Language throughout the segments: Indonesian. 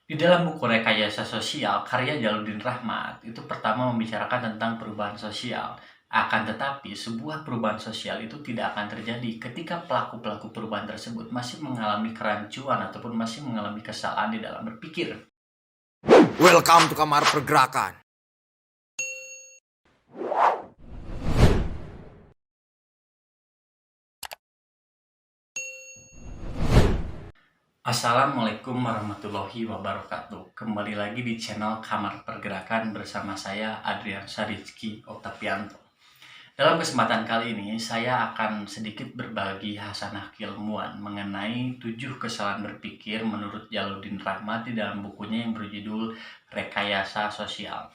Di dalam buku Rekayasa Sosial karya Jaludin Rahmat, itu pertama membicarakan tentang perubahan sosial. Akan tetapi, sebuah perubahan sosial itu tidak akan terjadi ketika pelaku-pelaku perubahan tersebut masih mengalami kerancuan ataupun masih mengalami kesalahan di dalam berpikir. Welcome to Kamar Pergerakan. Assalamualaikum warahmatullahi wabarakatuh. Kembali lagi di channel Kamar Pergerakan bersama saya Adrian Rizky Oktavianto. Dalam kesempatan kali ini, saya akan sedikit berbagi hasanah keilmuan mengenai 7 kesalahan berpikir menurut Jaludin Rahmat di dalam bukunya yang berjudul Rekayasa Sosial.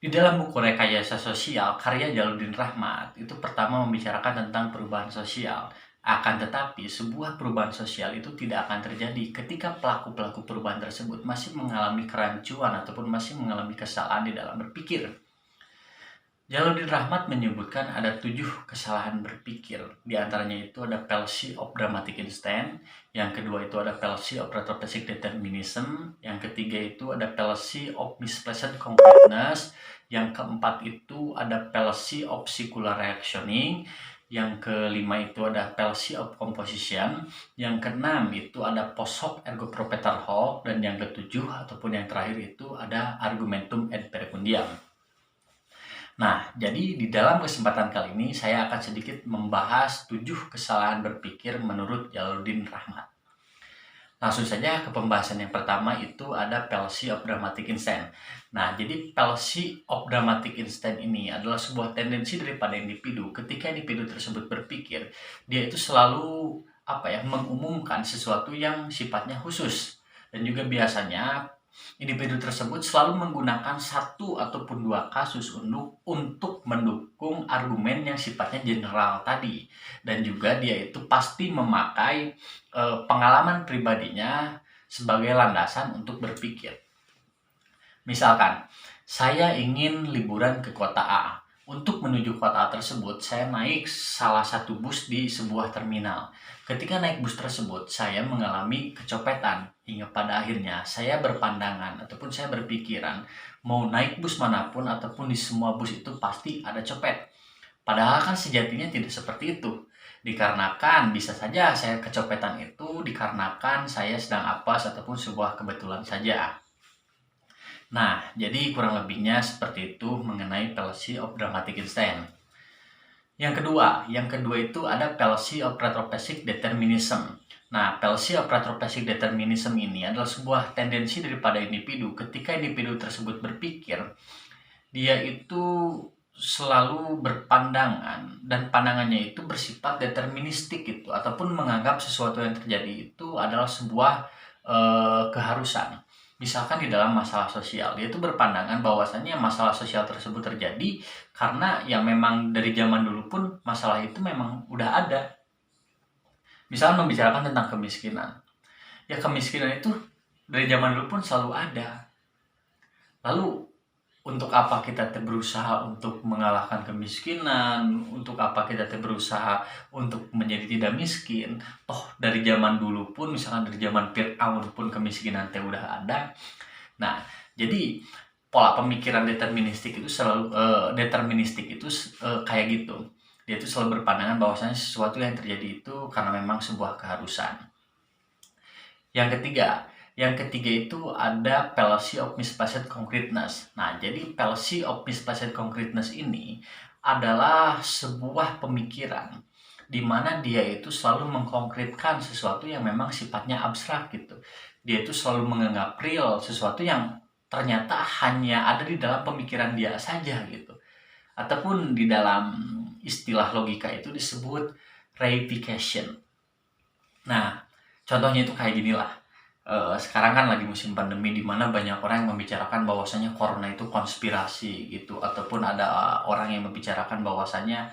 Di dalam buku Rekayasa Sosial karya Jaludin Rahmat, itu pertama membicarakan tentang perubahan sosial. Akan tetapi, sebuah perubahan sosial itu tidak akan terjadi ketika pelaku-pelaku perubahan tersebut masih mengalami kerancuan ataupun masih mengalami kesalahan di dalam berpikir. Jaludin Rahmat menyebutkan ada 7 kesalahan berpikir. Di antaranya itu ada fallacy of dramatic instant, yang kedua itu ada fallacy of retrobasic determinism, yang ketiga itu ada fallacy of misplaced concreteness, yang keempat itu ada fallacy of circular reactioning, yang kelima itu ada fallacy of composition, yang keenam itu ada post hoc ergo propter hoc, dan yang ketujuh ataupun yang terakhir itu ada argumentum ad verecundiam. Nah, jadi di dalam kesempatan kali ini saya akan sedikit membahas 7 kesalahan berpikir menurut Jaludin Rahmat. Langsung saja ke pembahasan yang pertama, itu ada fallacy of dramatic instant. Nah, jadi fallacy of dramatic instant ini adalah sebuah tendensi daripada individu. Ketika individu tersebut berpikir, dia itu selalu mengumumkan sesuatu yang sifatnya khusus. Dan juga biasanya individu tersebut selalu menggunakan satu ataupun dua kasus untuk mendukung argumen yang sifatnya general tadi. Dan juga dia itu pasti memakai pengalaman pribadinya sebagai landasan untuk berpikir. Misalkan, saya ingin liburan ke kota A. Untuk menuju kota A tersebut, saya naik salah satu bus di sebuah terminal. Ketika naik bus tersebut, saya mengalami kecopetan. Hingga pada akhirnya, saya berpandangan ataupun saya berpikiran, mau naik bus manapun ataupun di semua bus itu pasti ada copet. Padahal kan sejatinya tidak seperti itu. Dikarenakan bisa saja saya kecopetan itu dikarenakan saya sedang apes ataupun sebuah kebetulan saja. Nah, jadi kurang lebihnya seperti itu mengenai fallacy of dramatic instant. Yang kedua itu ada fallacy of retrobasic determinism. Nah, fallacy of retrobasic determinism ini adalah sebuah tendensi daripada individu. Ketika individu tersebut berpikir, dia itu selalu berpandangan dan pandangannya itu bersifat deterministik gitu, ataupun menganggap sesuatu yang terjadi itu adalah sebuah keharusan. Misalkan di dalam masalah sosial, dia itu berpandangan bahwasannya masalah sosial tersebut terjadi karena yang memang dari zaman dulu pun masalah itu memang udah ada. Misalkan membicarakan tentang kemiskinan. Ya kemiskinan itu dari zaman dulu pun selalu ada. Lalu untuk apa kita berusaha untuk mengalahkan kemiskinan? Untuk apa kita berusaha untuk menjadi tidak miskin? Toh dari zaman dulu pun, misalkan dari zaman Fir'aun pun kemiskinan udah ada. Nah, jadi pola pemikiran deterministik itu selalu kayak gitu. Dia itu selalu berpandangan bahwasanya sesuatu yang terjadi itu karena memang sebuah keharusan. Yang ketiga itu ada fallacy of misplaced concreteness. Nah, jadi fallacy of misplaced concreteness ini adalah sebuah pemikiran di mana dia itu selalu mengkonkretkan sesuatu yang memang sifatnya abstrak gitu. Dia itu selalu menganggap real sesuatu yang ternyata hanya ada di dalam pemikiran dia saja gitu. Ataupun di dalam istilah logika itu disebut reification. Nah, contohnya itu kayak ginilah. Sekarang kan lagi musim pandemi di mana banyak orang yang membicarakan bahwasanya corona itu konspirasi gitu, ataupun ada orang yang membicarakan bahwasanya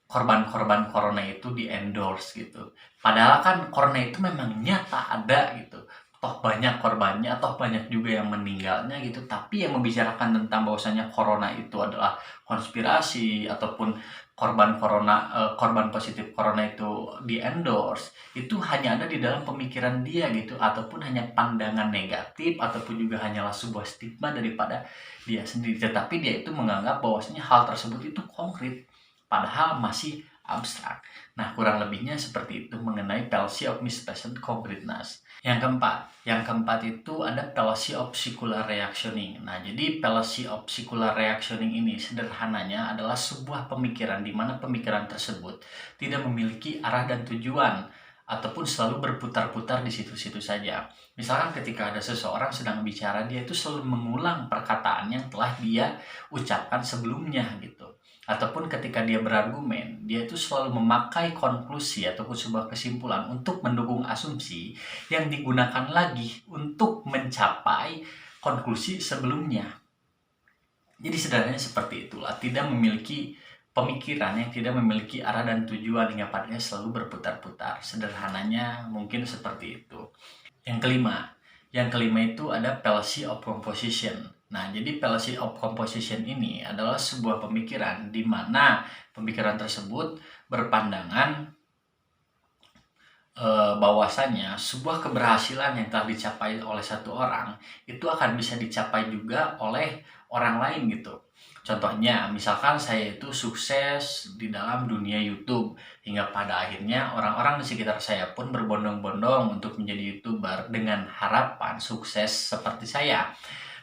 korban-korban corona itu di endorse gitu. Padahal kan corona itu memang nyata ada gitu. Toh banyak korbannya, toh banyak juga yang meninggalnya gitu. Tapi yang membicarakan tentang bahwasanya corona itu adalah konspirasi ataupun korban positif corona itu di endorse, itu hanya ada di dalam pemikiran dia gitu, ataupun hanya pandangan negatif, ataupun juga hanyalah sebuah stigma daripada dia sendiri. Tetapi dia itu menganggap bahwasanya hal tersebut itu konkret, padahal masih abstrak. Nah, kurang lebihnya seperti itu mengenai fallacy of misplaced concreteness. Yang keempat itu ada fallacy of circular reasoning. Nah, jadi fallacy of circular reasoning ini sederhananya adalah sebuah pemikiran di mana pemikiran tersebut tidak memiliki arah dan tujuan ataupun selalu berputar-putar di situ-situ saja. Misalkan ketika ada seseorang sedang bicara, dia itu selalu mengulang perkataan yang telah dia ucapkan sebelumnya gitu. Ataupun ketika dia berargumen, dia itu selalu memakai konklusi ataupun sebuah kesimpulan untuk mendukung asumsi yang digunakan lagi untuk mencapai konklusi sebelumnya. Jadi sederhananya seperti itulah, tidak memiliki pemikiran yang tidak memiliki arah dan tujuan hingga padanya selalu berputar-putar. Sederhananya mungkin seperti itu. Yang kelima itu ada fallacy of composition. Nah, jadi fallacy of composition ini adalah sebuah pemikiran di mana pemikiran tersebut berpandangan bahwasanya sebuah keberhasilan yang telah dicapai oleh satu orang itu akan bisa dicapai juga oleh orang lain gitu. Contohnya, misalkan saya itu sukses di dalam dunia YouTube hingga pada akhirnya orang-orang di sekitar saya pun berbondong-bondong untuk menjadi YouTuber dengan harapan sukses seperti saya.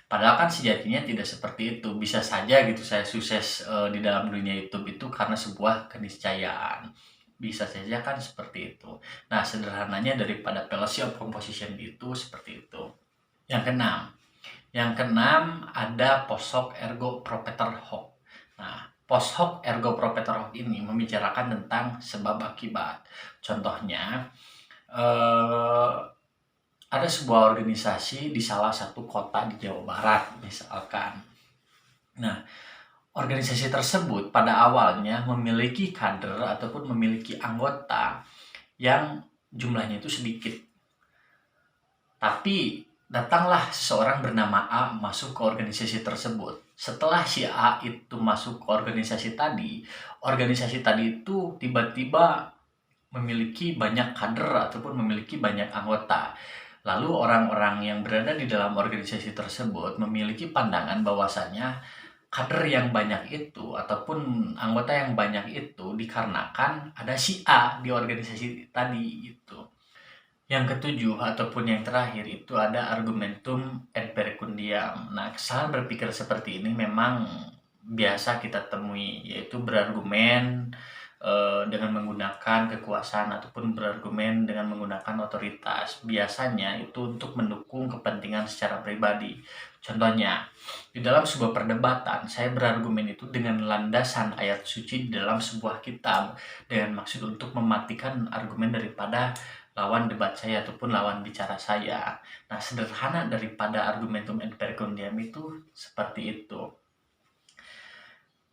Padahal kan sejatinya tidak seperti itu. Bisa saja gitu saya sukses di dalam dunia YouTube itu karena sebuah keniscayaan. Bisa saja kan seperti itu. Nah, sederhananya daripada fallacy of composition itu seperti itu. Yang keenam ada post hoc ergo propter hoc. Nah, post hoc ergo propter hoc ini membicarakan tentang sebab akibat. Contohnya, ada sebuah organisasi di salah satu kota di Jawa Barat misalkan. Nah, organisasi tersebut pada awalnya memiliki kader ataupun memiliki anggota yang jumlahnya itu sedikit. Tapi datanglah seseorang bernama A masuk ke organisasi tersebut. Setelah si A itu masuk ke organisasi tadi itu tiba-tiba memiliki banyak kader ataupun memiliki banyak anggota. Lalu orang-orang yang berada di dalam organisasi tersebut memiliki pandangan bahwasanya kader yang banyak itu ataupun anggota yang banyak itu dikarenakan ada si A di organisasi tadi itu. Yang ketujuh ataupun yang terakhir itu ada argumentum ad perecundiam. Nah, kesalahan berpikir seperti ini memang biasa kita temui, yaitu berargumen dengan menggunakan kekuasaan ataupun berargumen dengan menggunakan otoritas. Biasanya itu untuk mendukung kepentingan secara pribadi. Contohnya, di dalam sebuah perdebatan, saya berargumen itu dengan landasan ayat suci di dalam sebuah kitab dengan maksud untuk mematikan argumen daripada lawan debat saya ataupun lawan bicara saya. Nah, sederhana daripada argumentum ad perecundiam itu seperti itu.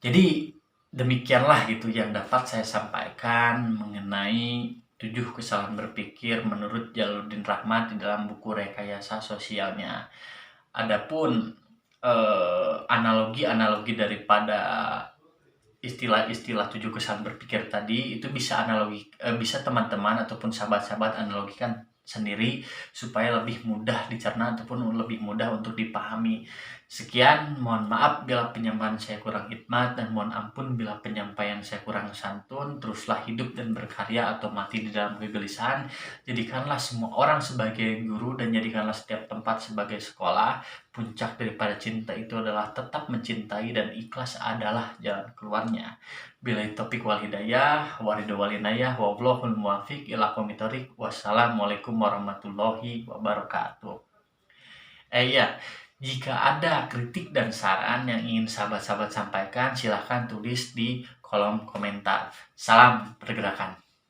Jadi demikianlah gitu yang dapat saya sampaikan mengenai 7 kesalahan berpikir menurut Jalaluddin Rahmat di dalam buku Rekayasa Sosialnya. Adapun analogi-analogi daripada istilah-istilah 7 kesalahan berpikir tadi itu bisa bisa teman-teman ataupun sahabat-sahabat analogikan sendiri supaya lebih mudah dicerna ataupun lebih mudah untuk dipahami. Sekian, mohon maaf bila penyampaian saya kurang hikmat dan mohon ampun bila penyampaian saya kurang santun. Teruslah hidup dan berkarya atau mati di dalam kegelisahan. Jadikanlah semua orang sebagai guru dan jadikanlah setiap tempat sebagai sekolah. Puncak daripada cinta itu adalah tetap mencintai dan ikhlas adalah jalan keluarnya. Bila topik wal hidayah, warido walinayah, wallahul muwafiq ila aqwamit thoriq. Wassalamualaikum warahmatullahi wabarakatuh. Iya, jika ada kritik dan saran yang ingin sahabat-sahabat sampaikan, silahkan tulis di kolom komentar. Salam pergerakan.